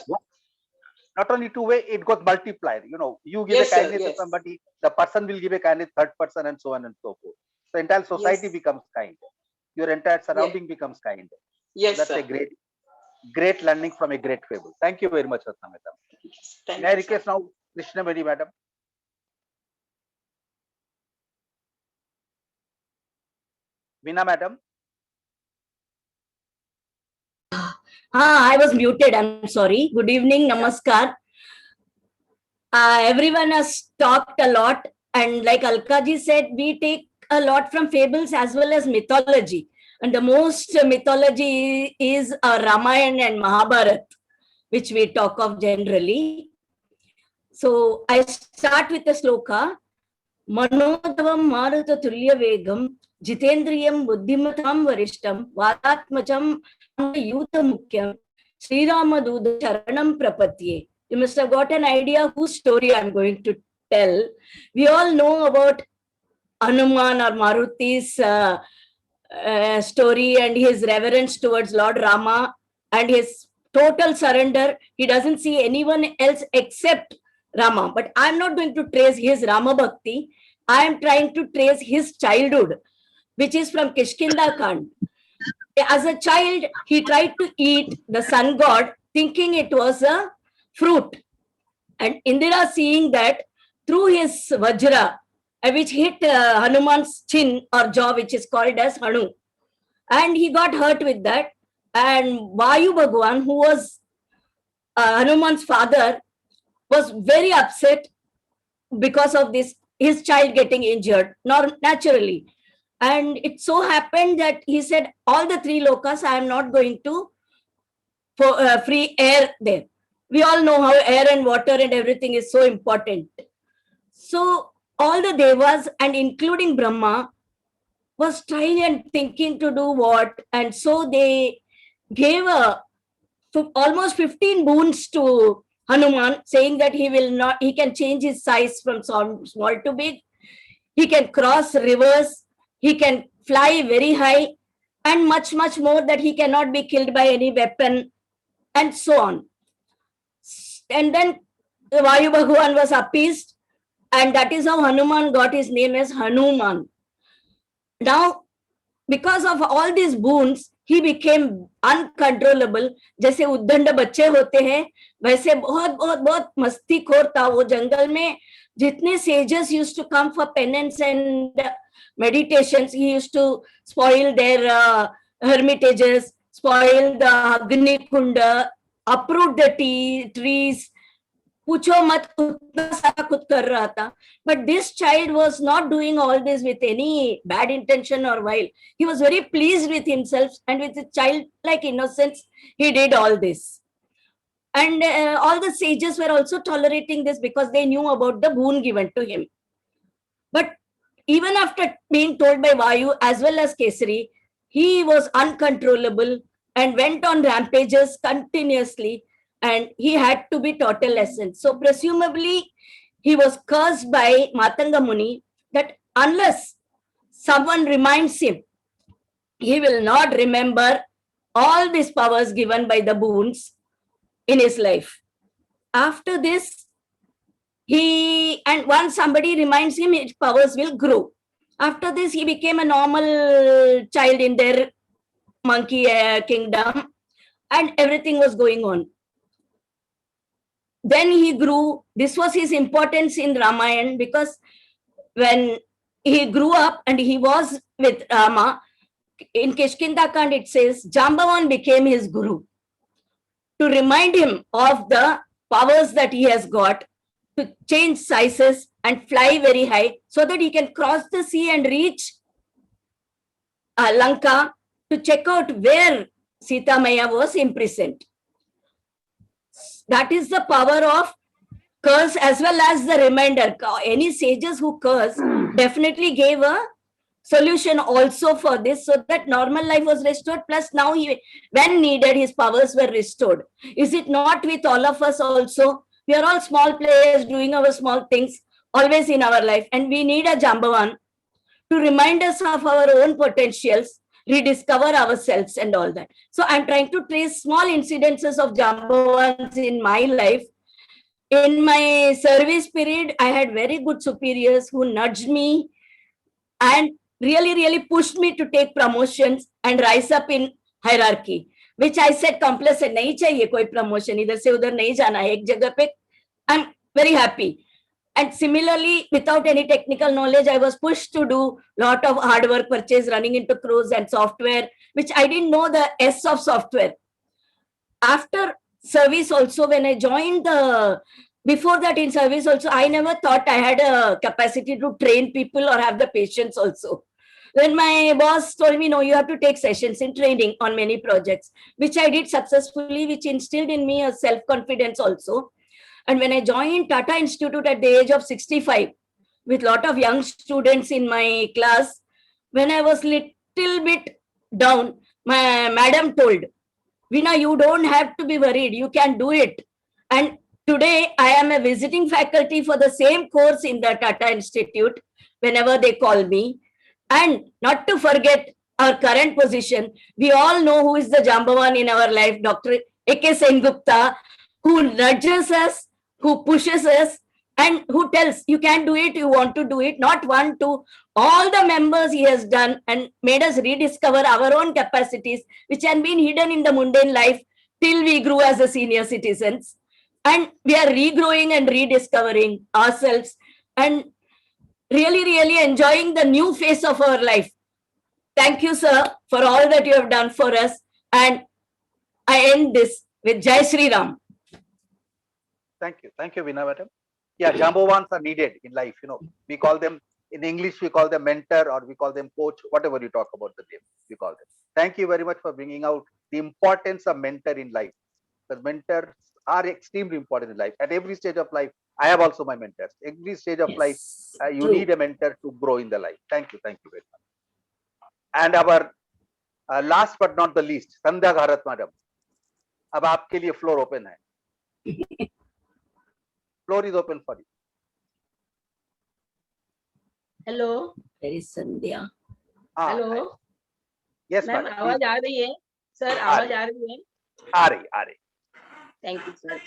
Not only two way, it goes multiplied. You give Yes, a kindness sir, to yes. somebody, the person will give a kindness, third person, and so on and so forth. So entire society Yes. becomes kind. Your entire surrounding becomes kind. Yes, That's sir. a great learning from a great fable. Thank you very much, Ratna madam. Thank May I you, sir. request now Krishna Mary madam? Veena madam? I was muted. I'm sorry. Good evening. Namaskar. Everyone has talked a lot. And like Alkaji said, we take a lot from fables as well as mythology. And the most mythology is Ramayana and Mahabharata, which we talk of generally. So I start with the sloka. Manodavam Maruta Tulya Vegam, Jitendriyam Buddhimatam Varishtam, Varatmacham Yuta Mukyam, Sri Ramaduda Charanam Prapatye. You must have got an idea whose story I'm going to tell. We all know about Hanuman or Maruti's story and his reverence towards Lord Rama and his total surrender. He doesn't see anyone else except Rama. But I'm not going to trace his Rama Bhakti. I am trying to trace his childhood, which is from Kishkinda Kand. As a child, he tried to eat the sun god, thinking it was a fruit. And Indira, seeing that, threw his Vajra, which hit Hanuman's chin or jaw, which is called as Hanu. And he got hurt with that. And Vayu Bhagwan, who was Hanuman's father, was very upset because of this, his child getting injured, naturally. And it so happened that he said, all the three lokas, I am not going to free air there. We all know how air and water and everything is so important. So all the devas and including Brahma was trying and thinking to do what, and so they gave almost 15 boons to Hanuman, saying that he can change his size from small to big, he can cross rivers, he can fly very high, and much more, that he cannot be killed by any weapon, and so on. And then Vayu Bhagwan was appeased, and that is how Hanuman got his name as Hanuman. Now, because of all these boons, he became uncontrollable. जैसे उद्दंड बच्चे होते हैं, वैसे बहुत मस्तीखोर था वो जंगल में. जितने sages used to come for penance and meditations, he used to spoil their hermitages, spoil the Agni Kunda, uproot the trees. पूछो मत, उतना सारा खुद कर रहा था. But this child was not doing all this with any bad intention or vile. He was very pleased with himself, and with his childlike innocence, he did all this. And all the sages were also tolerating this because they knew about the boon given to him. But even after being told by Vayu as well as Kesari, he was uncontrollable and went on rampages continuously, and he had to be taught a lesson. So presumably, he was cursed by Matanga Muni that unless someone reminds him, he will not remember all these powers given by the boons in his life. After this, and once somebody reminds him, his powers will grow. After this, he became a normal child in their monkey kingdom, and everything was going on. Then he grew. This was his importance in Ramayana, because when he grew up and he was with Rama. In Kishkindakand, it says Jambavan became his guru to remind him of the powers that he has got to change sizes and fly very high so that he can cross the sea and reach Lanka to check out where Sita Maya was imprisoned. That is the power of curse as well as the reminder. Any sages who curse definitely gave a solution also for this, so that normal life was restored. Plus now when needed, his powers were restored. Is it not with all of us also? We are all small players doing our small things always in our life, and we need a Jambavan to remind us of our own potentials, rediscover ourselves and all that. So I'm trying to trace small incidences of Jambavans in my life. In my service period, I had very good superiors who nudged me and really pushed me to take promotions and rise up in hierarchy, which I said complacent, nahi chahiye koi promotion, idhar se udhar nahi jana hai, ek jagah pe I'm very happy. And similarly, without any technical knowledge, I was pushed to do a lot of hard work, purchase, running into crews and software, which I didn't know the S of software. After service also, when I joined before that in service also, I never thought I had a capacity to train people or have the patience also. When my boss told me, no, you have to take sessions in training on many projects, which I did successfully, which instilled in me a self-confidence also. And when I joined Tata Institute at the age of 65, with a lot of young students in my class, when I was little bit down, my madam told, Veena, you don't have to be worried, you can do it. And today I am a visiting faculty for the same course in the Tata Institute whenever they call me. And not to forget our current position, we all know who is the Jambavan in our life, Dr. A.K. Sengupta, who nudges us, who pushes us, and who tells you can do it, you want to do it. Not one, two, all the members he has done and made us rediscover our own capacities, which had been hidden in the mundane life till we grew as a senior citizens. And we are regrowing and rediscovering ourselves and really enjoying the new phase of our life. Thank you, sir, for all that you have done for us. And I end this with Jai Shri Ram. Thank you, Veena madam. Yeah, Jambavans are needed in life. We call them in English, we call them mentor, or we call them coach, whatever you talk about the name, we call them. Thank you very much for bringing out the importance of mentor in life. Because mentors are extremely important in life. At every stage of life, I have also my mentors. Every stage of life, you need a mentor to grow in the life. Thank you very much. And our last but not the least, Sandhya Gharat madam. अब आपके लिए floor open है. Floor is open for you. Hello. There is Sandhya. Hello. Yes, ma'am madam. आवाज आ रही है? Sir आवाज आ रही है? आ रही. Thank you sir.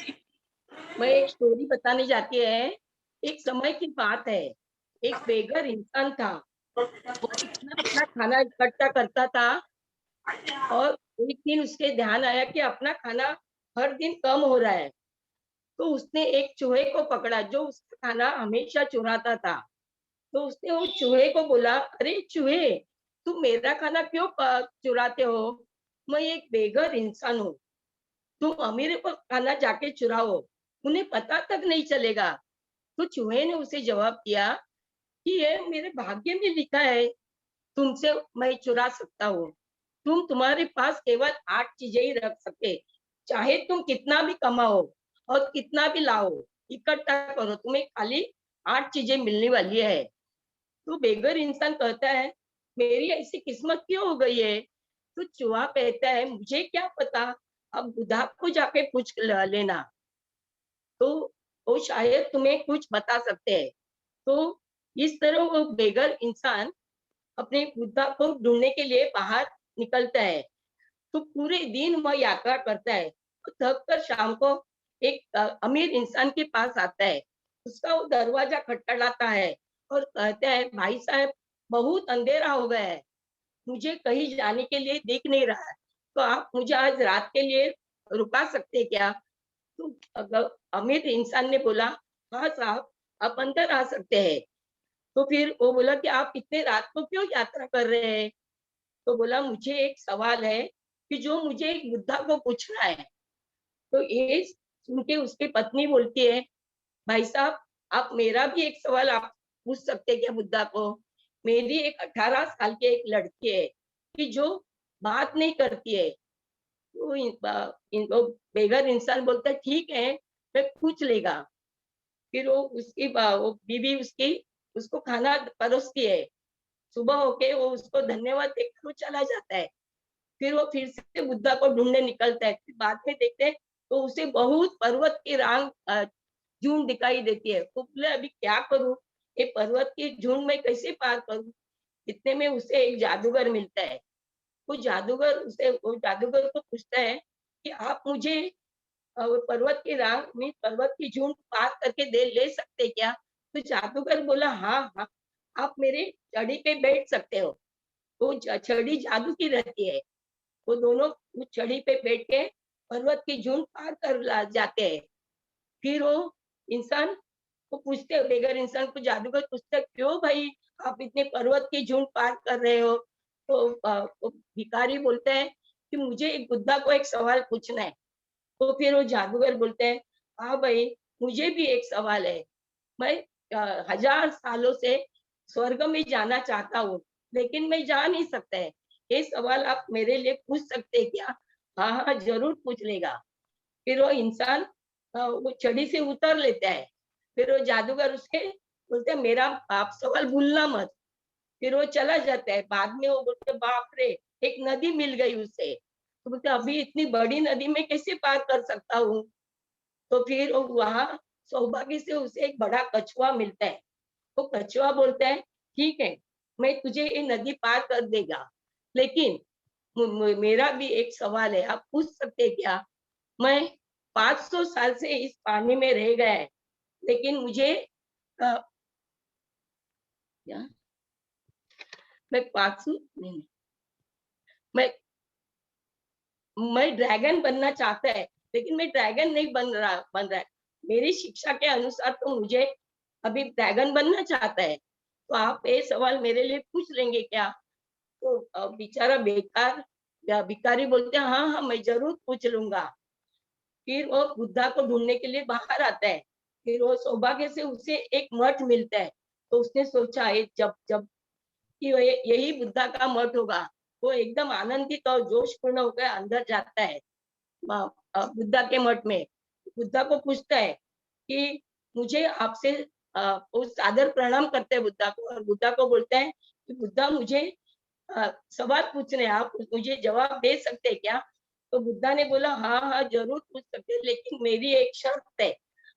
मैं एक स्टोरी बताने जाती है. एक समय की बात है. एक बेघर इंसान था. वो इतना खाना इकट्ठा करता था और एक दिन उसके ध्यान आया कि अपना खाना हर दिन कम हो रहा है. तो उसने एक चूहे को पकड़ा जो उसका खाना हमेशा चुराता था. तो उसने वो चूहे को बोला, अरे चूहे, तुम मेरा खाना क्यों चुराते हो? मैं एक बेघर इंसान हूँ. तुम अमीर को खाना जाके चुराओ, उन्हें पता तक नहीं चलेगा. तो चूहे ने उसे जवाब दिया कि ये मेरे भाग्य में लिखा है, तुमसे मैं चुरा सकता हूँ. तुम्हारे पास केवल 8 चीजें ही रख सकते. चाहे तुम कितना भी कमाओ और कितना भी लाओ, इकट्ठा करो, तुम्हें खाली 8 चीजें मिलने वाली है. तो बेघर इंसान कहता है, मेरी ऐसी किस्मत क्यों हो गई है? तो चूहा कहता है, मुझे क्या पता, अब बुधा को जाके पूछ लेना, तो वो शायद तुम्हें कुछ बता सकते हैं. तो इस तरह वो बेघर इंसान अपने बुद्धा को ढूंढने के लिए बाहर निकलता है. तो पूरे दिन वह यात्रा करता है. तो थक कर शाम को एक अमीर इंसान के पास आता है. उसका वो दरवाजा खटखटाता है और कहता है, भाई साहब, बहुत अंधेरा हो गया है, मुझे कहीं जाने के लिए दिख नहीं रहा है, तो आप मुझे आज रात के लिए रुका सकते हैं क्या? तो अमीर इंसान ने बोला, हाँ साहब, आप अंदर आ सकते हैं. तो फिर वो बोला कि आप इतने रात को क्यों यात्रा कर रहे हैं? तो बोला मुझे एक सवाल है कि जो मुझे एक बुद्धा को पूछना है। तो ये सुन के उसकी पत्नी बोलती है, भाई साहब आप मेरा भी एक सवाल आप पूछ सकते हैं क्या बुद्धा को? मेरी एक 18 साल की एक लड़की है कि जो बात नहीं करती है। तो इनको बेघर इंसान बोलता है ठीक है मैं पूछ लेगा। फिर वो उसकी वो बीवी उसकी उसको खाना परोसती है। सुबह होके वो उसको धन्यवाद देकर वो चला जाता है। फिर वो फिर से बुद्धा को ढूंढने निकलता है। फिर बाद में देखते हैं तो उसे बहुत पर्वत की रांग झुंड दिखाई देती है। वो बोले अभी क्या करूं, ये पर्वत की झुंड में कैसे पार करूं? इतने में उसे एक जादूगर मिलता है। वो जादूगर को पूछता है कि आप मुझे पर्वत की रांग में पर्वत की झुंड पार करके ले सकते क्या? तो जादूगर बोला हाँ हाँ आप मेरे छड़ी पे बैठ सकते हो। वो छड़ी जादू की रहती है। वो दोनों उस छड़ी पे बैठ के पर्वत की झुंड पार कर जाते हैं। फिर वो इंसान को पूछते, बेघर इंसान को जादूगर पूछते क्यों भाई आप इतने पर्वत की झुंड पार कर रहे हो? तो भिखारी बोलते हैं कि मुझे एक बुद्धा को एक सवाल पूछना है। तो फिर वो जादूगर बोलते हैं हाँ भाई मुझे भी एक सवाल है। मैं 1000 सालों से स्वर्ग में जाना चाहता हूँ लेकिन मैं जा नहीं सकता है। ये सवाल आप मेरे लिए पूछ सकते हैं क्या? हाँ हाँ जरूर पूछ लेगा। फिर वो इंसान वो छड़ी से उतर लेता है। फिर वो जादूगर उसके बोलते मेरा आप सवाल भूलना मत। फिर वो चला जाता है। बाद में वो बोलते बाप रे एक नदी मिल गई उसे। तो बोलते अभी इतनी बड़ी नदी में कैसे पार कर सकता हूँ? तो फिर वो वहां सौभाग्य से उसे एक बड़ा कछुआ मिलता है। वो कछुआ बोलता है ठीक है मैं तुझे ये नदी पार कर देगा लेकिन मेरा भी एक सवाल है आप पूछ सकते हैं क्या? मैं 500 साल से इस पानी में रह गया है लेकिन मुझे मैं 500 नहीं मैं ड्रैगन बनना चाहता है लेकिन मैं ड्रैगन नहीं बन रहा है। मेरी शिक्षा के अनुसार तो मुझे अभी ड्रैगन बनना चाहता है। तो आप ये सवाल मेरे लिए पूछ लेंगे क्या? तो बेचारा बेकार या भिखारी बोलते हैं हाँ हाँ मैं जरूर पूछ लूंगा। फिर वो बुद्धा को ढूंढने के लिए बाहर आता है। फिर वो सौभाग्य से उसे एक मठ मिलता है। तो उसने सोचा जब जब कि यही बुद्धा का मठ होगा। वो एकदम आनंदित और जोशपूर्ण होकर अंदर जाता है बुद्धा के मठ में। बुद्धा को पूछता है कि मुझे आपसे वो सादर प्रणाम करते हैं बुद्धा को। और बुद्धा को बोलते हैं कि बुद्धा मुझे सवाल पूछने आप मुझे जवाब दे सकते हैं क्या? तो बुद्धा ने बोला हाँ हाँ जरूर पूछ सकते हैं लेकिन मेरी एक शर्त है।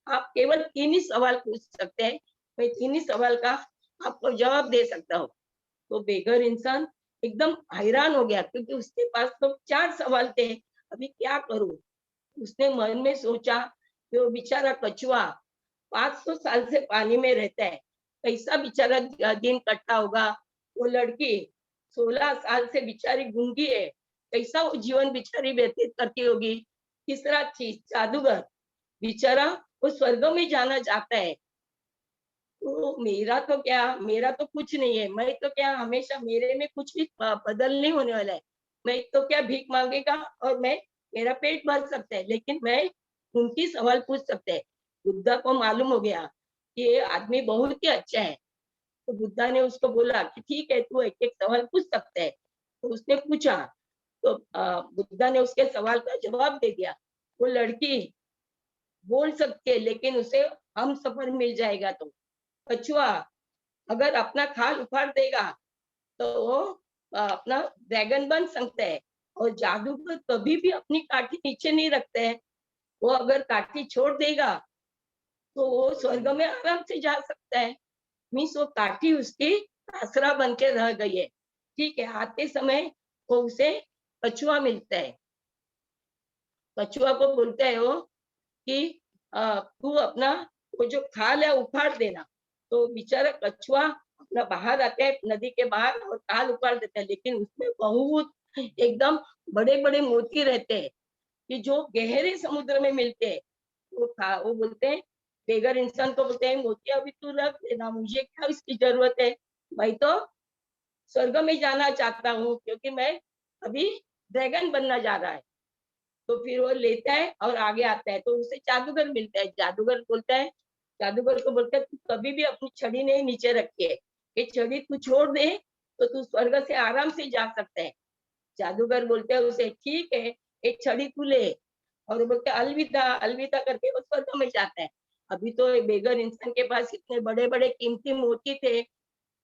आप केवल 3 ही सवाल पूछ सकते हैं। मैं 3 ही सवाल का आपको जवाब दे सकता हूँ। तो बेघर इंसान एकदम हैरान हो गया क्योंकि उसके पास तो 4 सवाल थे। अभी क्या करूं? उसने मन में सोचा कि वो बेचारा कछुआ 500 साल से पानी में रहता है, कैसा बेचारा दिन कटता होगा। वो लड़की 16 साल से बेचारी गूंगी है, कैसा वो जीवन बेचारी व्यतीत करती होगी। तीसरा चीज जादूगर बेचारा वो स्वर्ग में जाना चाहता है। तो मेरा तो कुछ नहीं है। मैं तो क्या हमेशा मेरे में कुछ भी बदल नहीं होने वाला है। मैं तो क्या भीख मांगेगा और मैं मेरा पेट भर सकता है लेकिन मैं उनकी सवाल पूछ सकते हैं। बुद्धा को मालूम हो गया कि ये आदमी बहुत ही अच्छा है। तो बुद्धा ने उसको बोला कि ठीक है तू एक एक सवाल पूछ सकते है। तो उसने पूछा। तो बुद्धा ने उसके सवाल का जवाब दे दिया। वो लड़की बोल सकती है लेकिन उसे हम सफर मिल जाएगा। तो कछुआ अगर अपना खाल उखाड़ देगा तो वो अपना ड्रैगन बन सकता है। और जादूगर कभी भी अपनी काठी नीचे नहीं रखते हैं। वो अगर काठी छोड़ देगा तो वो स्वर्ग में आराम से जा सकता है। मीन्स वो काठी उसकी आसरा बन के रह गई है। ठीक है आते समय वो उसे कछुआ मिलता है। कछुआ को बोलता है वो कि तू अपना वो जो खाल है उखाड़ देना। तो बेचारा कछुआ अपना बाहर आता है नदी के बाहर और खाल उखाड़ देता है लेकिन उसमें बहुत एकदम बड़े बड़े मोती रहते हैं कि जो गहरे समुद्र में मिलते हैं। वो बोलते हैं बेगर इंसान को बोलते हैं मोती अभी तू रख देना, मुझे क्या इसकी जरूरत है, मैं तो स्वर्ग में जाना चाहता हूँ क्योंकि मैं अभी ड्रैगन बनना जा रहा है। तो फिर वो लेता है और आगे आता है, तो उसे जादूगर मिलता है। जादूगर बोलता है, जादूगर को बोलता है तू कभी भी अपनी छड़ी नहीं नीचे रखी है, ये छड़ी तू छोड़ दे तो तू स्वर्ग से आराम से जा सकता है। जादूगर बोलते हैं उसे ठीक है एक छड़ी तू ले, और बोलते अलविदा अलविदा करके वो स्वर्ग में जाता है। अभी तो बेगर इंसान के पास इतने बड़े बड़े कीमती मोती थे,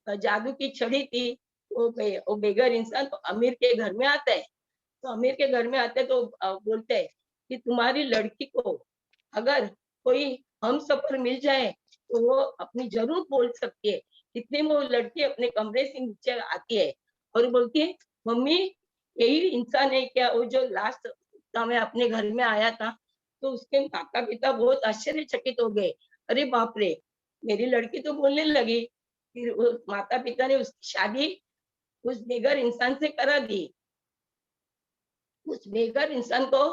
जादू की छड़ी थी, वो बेगर इंसान तो अमीर के घर में आता है। तो अमीर के घर में आते तो बोलते हैं कि तुम्हारी लड़की को अगर कोई हम सफर मिल जाए तो वो अपनी जरूर बोल सकती है। इतने में वो लड़की अपने कमरे से नीचे आती है और बोलती है मम्मी यही इंसान है क्या वो जो लास्ट में अपने घर में आया था। तो उसके माता पिता बहुत आश्चर्यचकित हो गए, अरे बाप रे मेरी लड़की तो बोलने लगी। फिर माता पिता ने उसकी शादी उस बेगर इंसान से करा दी। उस बेगर इंसान को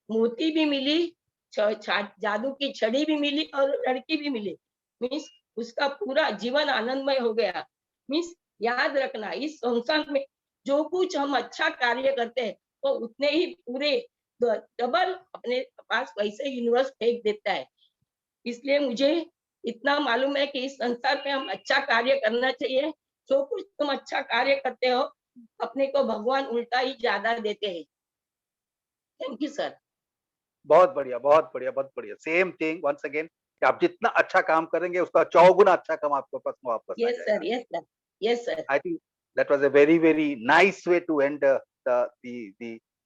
मोती भी मिली, जादू की छड़ी भी मिली और लड़की भी मिली। मीन्स उसका पूरा जीवन आनंदमय हो गया। मीन्स याद रखना इस संसार में जो कुछ हम अच्छा कार्य करते हैं तो उतने ही पूरे डबल अपने पास वैसे यूनिवर्स फेंक देता है। इसलिए मुझे इतना मालूम है कि इस संसार में हम अच्छा कार्य करना चाहिए। जो कुछ तुम अच्छा कार्य करते हो अपने को भगवान उल्टा ही ज्यादा देते हैं। Thank you sir. बहुत बढ़िया, बहुत बढ़िया, बहुत बढ़िया। सेम थिंग वंस अगेन, कि आप जितना अच्छा काम करेंगे उसका चौगुना अच्छा काम आपके पास वापस आ यस जाएगा। Sir, yes sir, yes sir. I think that was a very, very nice way to end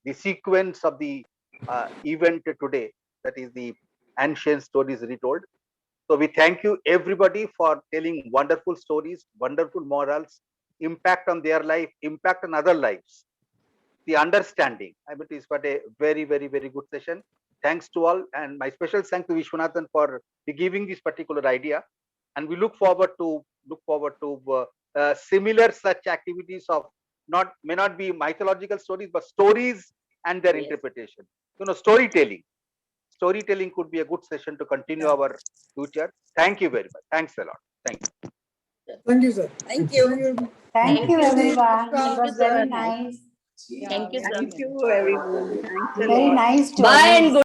the sequence of the event today. That is the ancient stories retold. So we thank you everybody for telling wonderful stories, wonderful morals, impact on their life, impact on other lives. The understanding. I mean, it is what a very, very, very good session. Thanks to all, and my special thanks to Vishwanathan for giving this particular idea. And we look forward to similar such activities of may not be mythological stories, but stories and their Yes. interpretation. Storytelling. Storytelling could be a good session to continue our future. Thank you very much. Thanks a lot. Thank you. Thank you, sir. Thank you. Thank you, everyone. Thank It you, was very nice. Thank you, sir. Thank you, everyone. Thanks a Very lot. nice Bye and stories. good